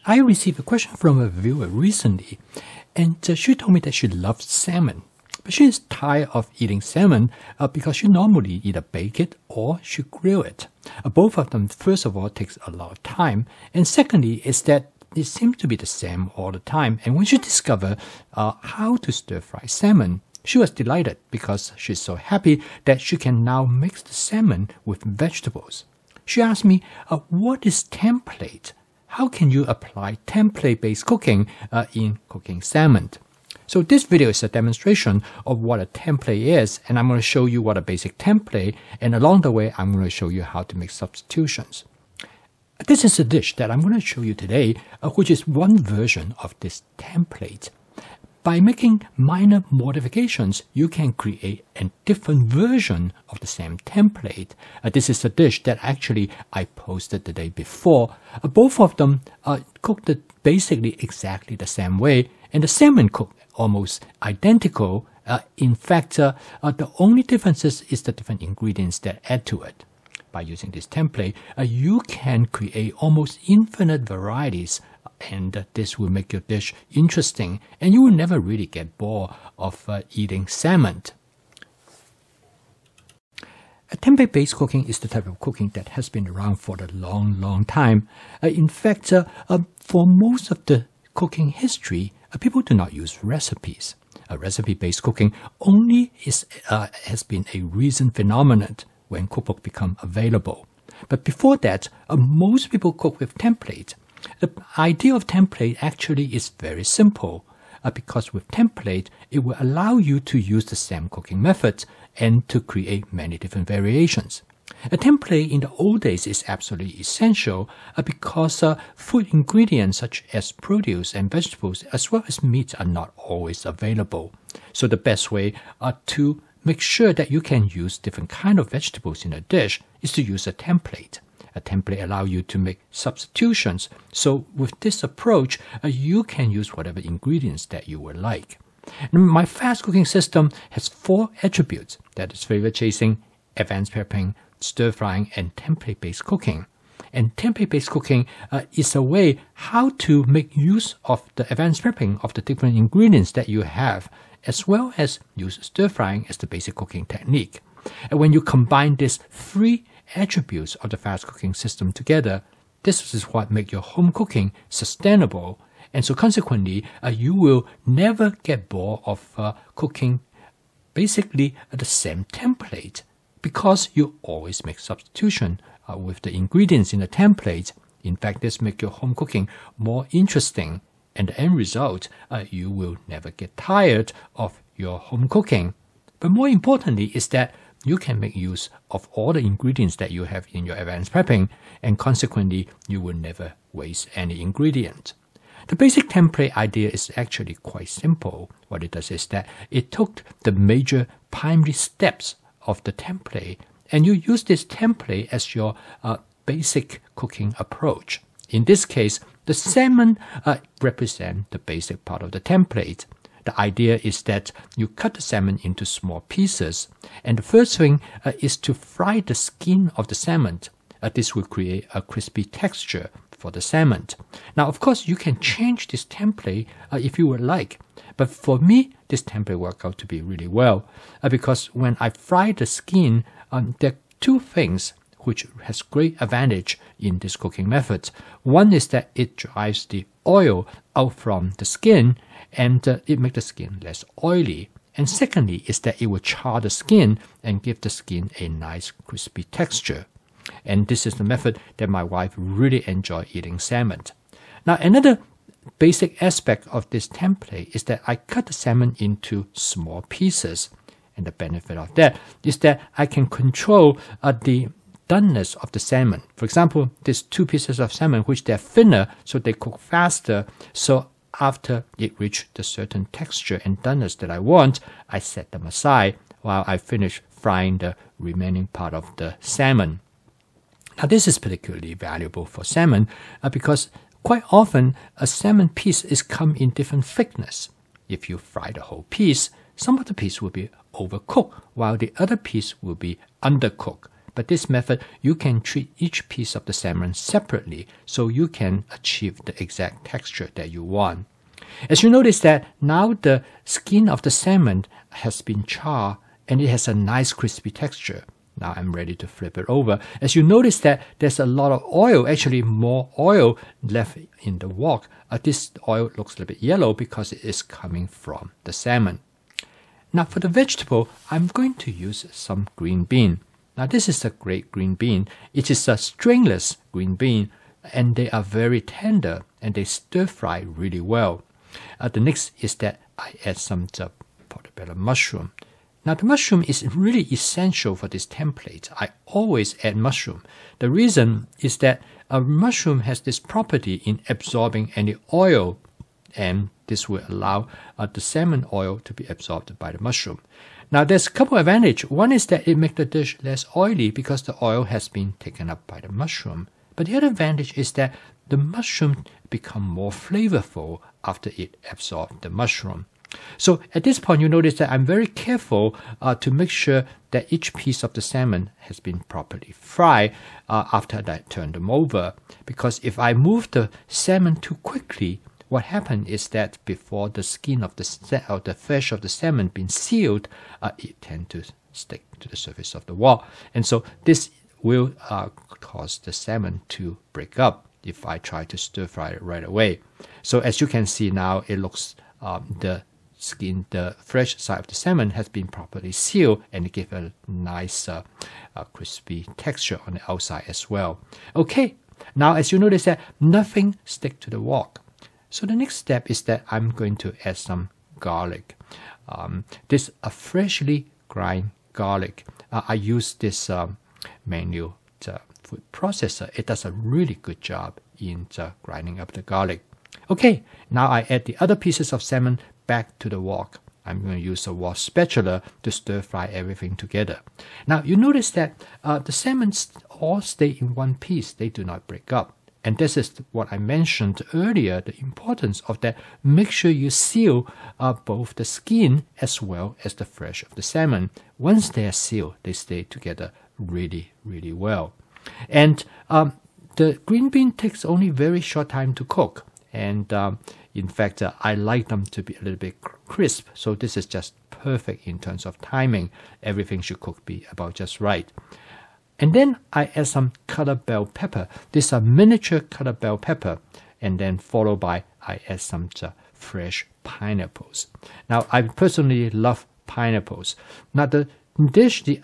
I received a question from a viewer recently, and she told me that she loves salmon. But she is tired of eating salmon because she normally either bake it or she grill it. Both of them, first of all, takes a lot of time, and secondly is that it seems to be the same all the time. And when she discovered how to stir-fry salmon, she was delighted because she's so happy that she can now mix the salmon with vegetables. She asked me, what is template? How can you apply template-based cooking in cooking salmon? So this video is a demonstration of what a template is, and I'm going to show you what a basic template, and along the way I'm going to show you how to make substitutions. This is a dish that I'm going to show you today, which is one version of this template. By making minor modifications, you can create a different version of the same template. This is a dish that actually I posted the day before. Both of them are cooked basically exactly the same way, and the salmon cooked almost identical. In fact, the only differences is the different ingredients that add to it. By using this template, you can create almost infinite varieties, and this will make your dish interesting, and you will never really get bored of eating salmon. A template-based cooking is the type of cooking that has been around for a long time. In fact, for most of the cooking history, people do not use recipes. Recipe-based cooking only has been a recent phenomenon when cookbooks become available. But before that, most people cook with template. The idea of template actually is very simple, because with template, it will allow you to use the same cooking method and to create many different variations. A template in the old days is absolutely essential because food ingredients such as produce and vegetables as well as meat are not always available. So the best way to make sure that you can use different kind of vegetables in a dish is to use a template. A template allows you to make substitutions. So with this approach, you can use whatever ingredients that you would like. And my fast cooking system has 4 attributes. That is flavor chasing, advanced prepping, stir frying, and template-based cooking. And template-based cooking is a way how to make use of the advanced prepping of the different ingredients that you have, as well as use stir frying as the basic cooking technique. And when you combine these 3 attributes of the fast cooking system together, this is what makes your home cooking sustainable. And so consequently, you will never get bored of cooking basically the same template, because you always make substitution with the ingredients in the template. In fact, this makes your home cooking more interesting, and the end result, you will never get tired of your home cooking. But more importantly is that you can make use of all the ingredients that you have in your advanced prepping, and consequently, you will never waste any ingredient. The basic template idea is actually quite simple. What it does is that it took the major primary steps of the template, and you use this template as your basic cooking approach. In this case, the salmon represent the basic part of the template. The idea is that you cut the salmon into small pieces, and the first thing is to fry the skin of the salmon. This will create a crispy texture for the salmon. Now, of course, you can change this template if you would like, but for me, this template worked out to be really well because when I fry the skin, there are 2 things which has great advantage in this cooking method. One is that it drives the oil out from the skin, and it makes the skin less oily. And secondly is that it will char the skin and give the skin a nice crispy texture. And this is the method that my wife really enjoys eating salmon. Now, another basic aspect of this template is that I cut the salmon into small pieces. And the benefit of that is that I can control the doneness of the salmon. For example, there's 2 pieces of salmon which they're thinner, so they cook faster. So after it reaches the certain texture and doneness that I want, I set them aside while I finish frying the remaining part of the salmon. Now, this is particularly valuable for salmon because quite often a salmon piece is come in different thickness. If you fry the whole piece, some of the piece will be overcooked while the other piece will be undercooked. But this method, you can treat each piece of the salmon separately so you can achieve the exact texture that you want. As you notice that now the skin of the salmon has been charred and it has a nice crispy texture. Now I'm ready to flip it over. As you notice that there's a lot of oil, actually more oil left in the wok. This oil looks a little bit yellow because it is coming from the salmon. Now for the vegetable, I'm going to use some green bean. Now this is a great green bean. It is a stringless green bean and they are very tender and they stir fry really well. The next is that I add some portobello mushroom. Now the mushroom is really essential for this template. I always add mushroom. The reason is that a mushroom has this property in absorbing any oil, and this will allow the salmon oil to be absorbed by the mushroom. Now there's a couple of advantages. One is that it makes the dish less oily because the oil has been taken up by the mushroom. But the other advantage is that the mushroom becomes more flavorful after it absorbs the mushroom. So at this point, you notice that I'm very careful to make sure that each piece of the salmon has been properly fried after I turn them over. Because if I move the salmon too quickly, what happens is that before the skin of the flesh of the salmon been sealed, it tends to stick to the surface of the wok. And so this will cause the salmon to break up if I try to stir fry it right away. So as you can see now, it looks the fresh side of the salmon has been properly sealed and it gives a nice crispy texture on the outside as well. Okay, now as you notice that nothing sticks to the wok. So the next step is that I'm going to add some garlic. This a freshly ground garlic. I use this manual food processor. It does a really good job in grinding up the garlic. Okay, now I add the other pieces of salmon back to the wok. I'm going to use a wok spatula to stir fry everything together. Now you notice that the salmons all stay in one piece. They do not break up. And this is what I mentioned earlier, the importance of that. Make sure you seal both the skin as well as the flesh of the salmon. Once they are sealed, they stay together really, really well. And the green bean takes only very short time to cook. And in fact, I like them to be a little bit crisp. So this is just perfect in terms of timing. Everything should be about just right. And then I add some colored bell pepper. These are miniature colored bell pepper. And then followed by I add some fresh pineapples. Now I personally love pineapples. Now the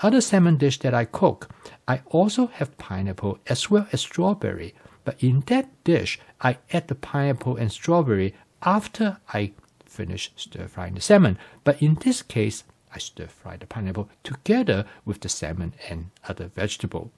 other salmon dish that I cook, I also have pineapple as well as strawberry. But in that dish, I add the pineapple and strawberry after I finish stir frying the salmon. But in this case, I stir fry the pineapple together with the salmon and other vegetable.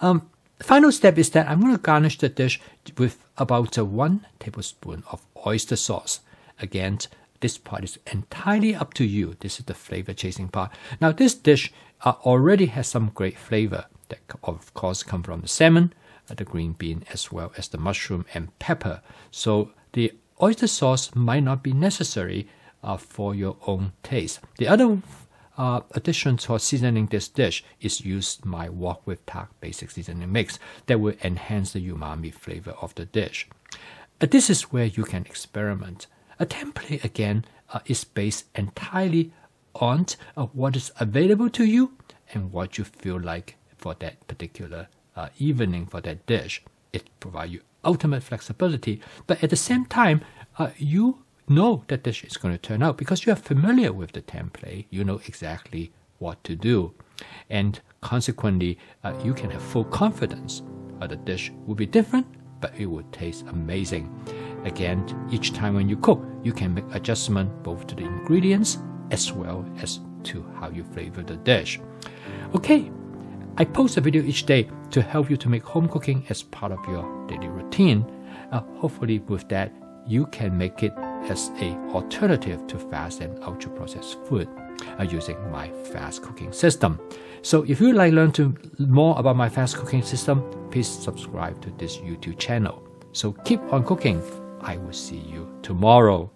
The final step is that I'm going to garnish the dish with about 1 tablespoon of oyster sauce. Again, this part is entirely up to you. This is the flavor chasing part. Now this dish already has some great flavor that of course come from the salmon, the green bean, as well as the mushroom and pepper. So the oyster sauce might not be necessary for your own taste. The other addition for seasoning this dish is use my wok with tak basic seasoning mix that will enhance the umami flavor of the dish. This is where you can experiment. A template again is based entirely on what is available to you and what you feel like for that particular evening for that dish. It provides you ultimate flexibility, but at the same time, you know that dish is going to turn out because you are familiar with the template. You know exactly what to do, and consequently, you can have full confidence. The dish will be different, but it will taste amazing. Again, each time when you cook, you can make adjustment both to the ingredients as well as to how you flavor the dish. Okay, I post a video each day to help you to make home cooking as part of your daily routine. Hopefully with that, you can make it as an alternative to fast and ultra-processed food using my fast cooking system. So if you would like to learn more about my fast cooking system, please subscribe to this YouTube channel. So keep on cooking. I will see you tomorrow.